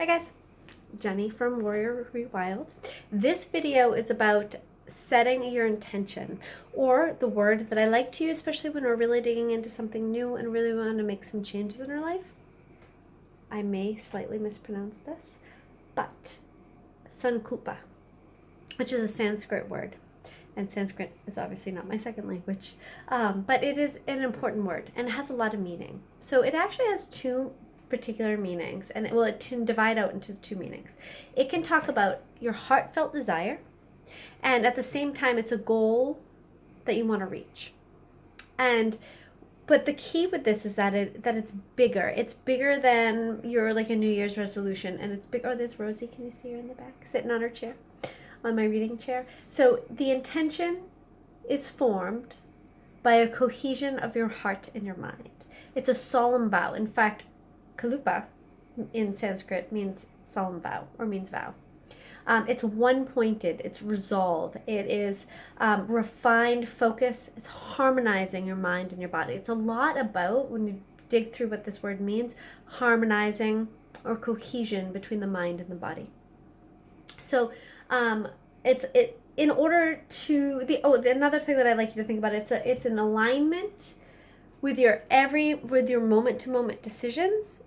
Hi guys, Jenny from Warrior Rewild. This video is about setting your intention, or the word that I like to use, especially when we're really digging into something new and really want to make some changes in our life. I may slightly mispronounce this, but sankalpa, which is a Sanskrit word. And Sanskrit is obviously not my second language, but it is an important word and it has a lot of meaning. So it actually has two particular meanings, and it can divide out into two meanings. It can talk about your heartfelt desire, and at the same time, it's a goal that you want to reach. And but the key with this is that it's bigger. It's bigger than your like a New Year's resolution, and it's big. Oh, there's Rosie. Can you see her in the back, sitting on her chair, on my reading chair? So the intention is formed by a cohesion of your heart and your mind. It's a solemn vow. In fact, kalupa in Sanskrit means solemn vow or means vow. It's one-pointed, it's resolve, it is refined focus, it's harmonizing your mind and your body. It's a lot about, when you dig through what this word means, harmonizing or cohesion between the mind and the body. So in order to another thing that I like you to think about, it's an alignment with your moment to moment decisions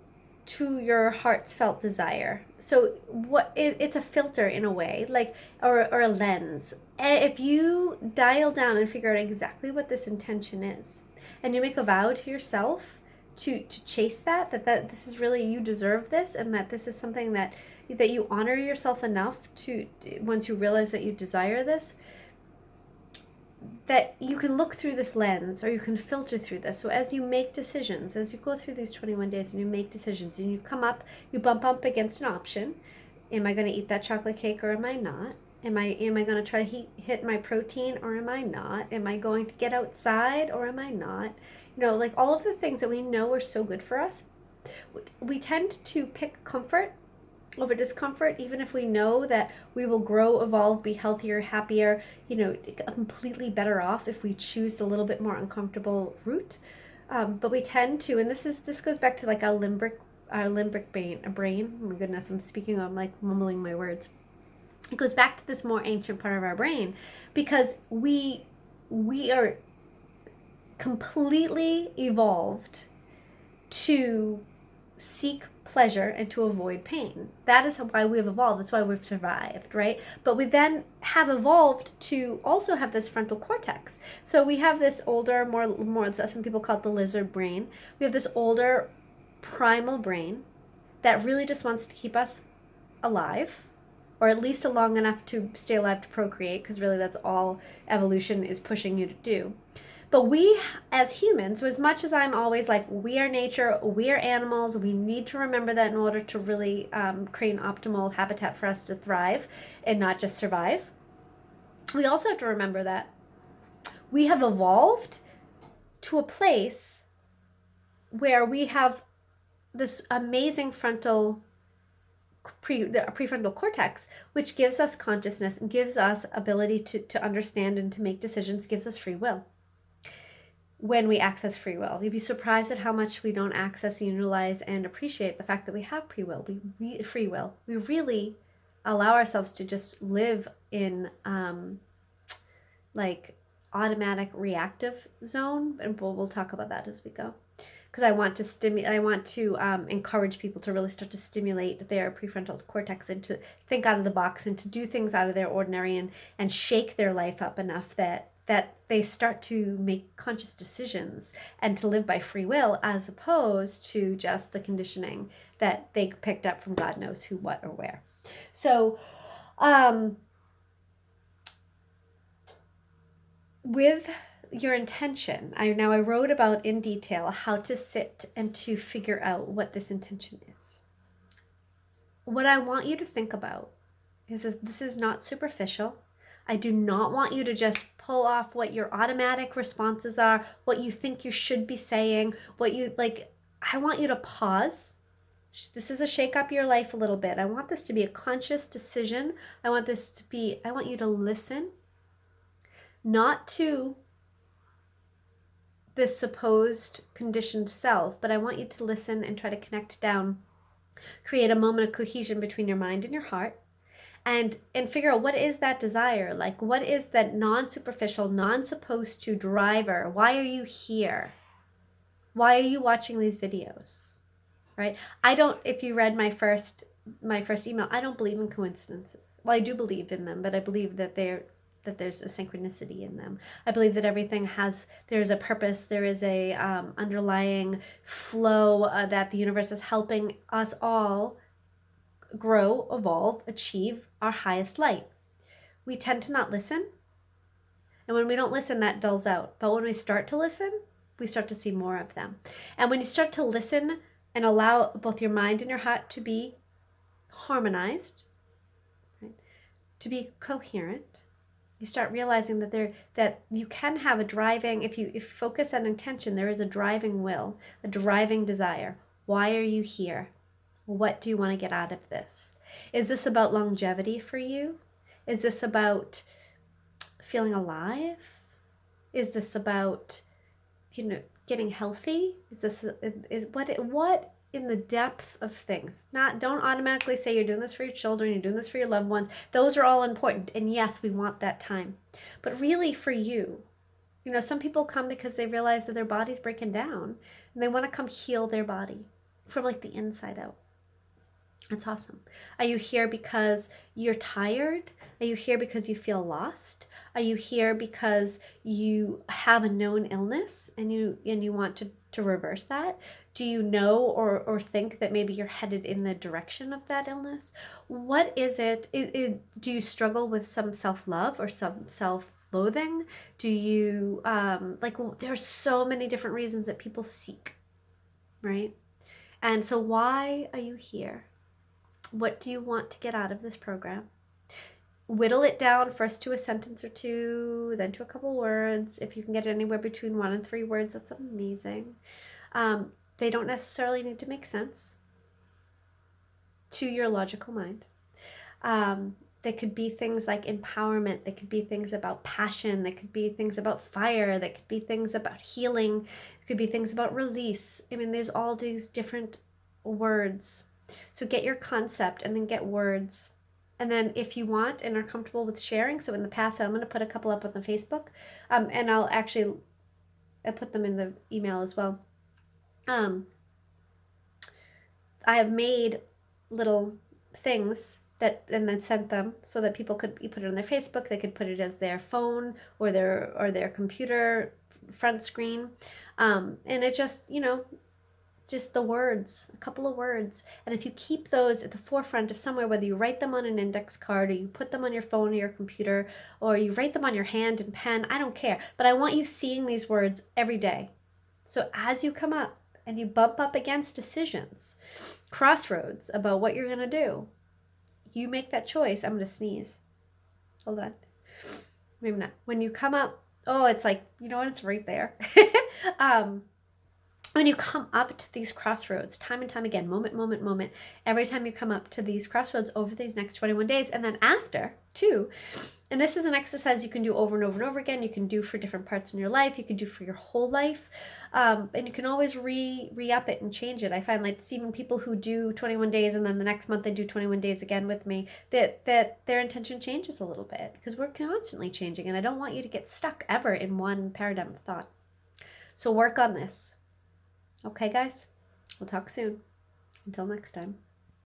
to your heart's felt desire. So it's a filter in a way, like or a lens. If you dial down and figure out exactly what this intention is, and you make a vow to yourself to chase that this is really, you deserve this, and that this is something that you honor yourself enough to, once you realize that you desire this, that you can look through this lens, or you can filter through this. So as you make decisions, as you go through these 21 days and you make decisions and you bump up against an option. Am I going to eat that chocolate cake or am I not? Am I going to try to hit my protein or am I not? Am I going to get outside or am I not? Like all of the things that we know are so good for us. We tend to pick comfort over discomfort, even if we know that we will grow, evolve, be healthier, happier, completely better off if we choose the little bit more uncomfortable route. But we tend to, and this goes back to like our limbic brain. Oh my goodness, I'm like mumbling my words. It goes back to this more ancient part of our brain, because we are completely evolved to seek pleasure and to avoid pain. That is why we've evolved. That's why we've survived, right? But we then have evolved to also have this frontal cortex. So we have this older, more some people call it the lizard brain. We have this older primal brain that really just wants to keep us alive, or at least long enough to stay alive to procreate, because really that's all evolution is pushing you to do. But we, as humans, as much as I'm always like, we are nature, we are animals, we need to remember that in order to really create an optimal habitat for us to thrive and not just survive. We also have to remember that we have evolved to a place where we have this amazing prefrontal cortex, which gives us consciousness and gives us ability to understand and to make decisions, gives us free will. When we access free will, you'd be surprised at how much we don't access and utilize and appreciate the fact that we have free will. We really allow ourselves to just live in like automatic reactive zone, and we'll talk about that as we go, because I want to encourage people to really start to stimulate their prefrontal cortex and to think out of the box and to do things out of their ordinary and shake their life up enough that they start to make conscious decisions and to live by free will, as opposed to just the conditioning that they picked up from God knows who, what, or where. So with your intention, I wrote about in detail how to sit and to figure out what this intention is. What I want you to think about is this is not superficial. I do not want you to just pull off what your automatic responses are, what you think you should be saying, what you like. I want you to pause. This is a shake up your life a little bit. I want this to be a conscious decision. I want you to listen, not to this supposed conditioned self, but I want you to listen and try to connect down Create a moment of cohesion between your mind and your heart, and figure out what is that desire, like what is that non-superficial, non-supposed to driver. Why are you here? Why are you watching these videos? Right? I don't, if you read my first email, I don't believe in coincidences. Well, I do believe in them, but I believe that there's a synchronicity in them. I believe that everything there's a purpose, there is a underlying flow that the universe is helping us all grow, evolve, achieve our highest light. We tend to not listen. And when we don't listen, that dulls out. But when we start to listen, we start to see more of them. And when you start to listen and allow both your mind and your heart to be harmonized, right, to be coherent, you start realizing that you can have a driving, if you focus on intention, there is a driving will, a driving desire. Why are you here? What do you want to get out of this? Is this about longevity for you? Is this about feeling alive? Is this about, getting healthy? What in the depth of things? Don't automatically say you're doing this for your children, you're doing this for your loved ones. Those are all important. And yes, we want that time. But really for you, some people come because they realize that their body's breaking down and they want to come heal their body from like the inside out. That's awesome. Are you here because you're tired? Are you here because you feel lost? Are you here because you have a known illness and you want to reverse that? Do you know or think that maybe you're headed in the direction of that illness? What is it? Do you struggle with some self-love or some self-loathing? Do you, there's so many different reasons that people seek, right? And so why are you here? What do you want to get out of this program? Whittle it down first to a sentence or two, then to a couple words. If you can get anywhere between 1 and 3 words, that's amazing. They don't necessarily need to make sense to your logical mind. They could be things like empowerment. They could be things about passion. They could be things about fire. They could be things about healing. It could be things about release. I mean, there's all these different words. So get your concept and then get words. And then if you want and are comfortable with sharing, so in the past, I'm going to put a couple up on the Facebook, and I'll put them in the email as well. I have made little things and then sent them so that people could put it on their Facebook. They could put it as their phone or their computer front screen. And it just, just the words, a couple of words. And if you keep those at the forefront of somewhere, whether you write them on an index card or you put them on your phone or your computer or you write them on your hand and pen, I don't care. But I want you seeing these words every day. So as you come up and you bump up against decisions, crossroads about what you're going to do, you make that choice. I'm going to sneeze. Hold on. Maybe not. When you come up, it's like, it's right there. When you come up to these crossroads, time and time again, moment, every time you come up to these crossroads over these next 21 days, and then after, too, and this is an exercise you can do over and over and over again. You can do for different parts in your life. You can do for your whole life. And you can always re-up it and change it. I find like even people who do 21 days and then the next month they do 21 days again with me, that their intention changes a little bit because we're constantly changing. And I don't want you to get stuck ever in one paradigm of thought. So work on this. Okay, guys, we'll talk soon. Until next time.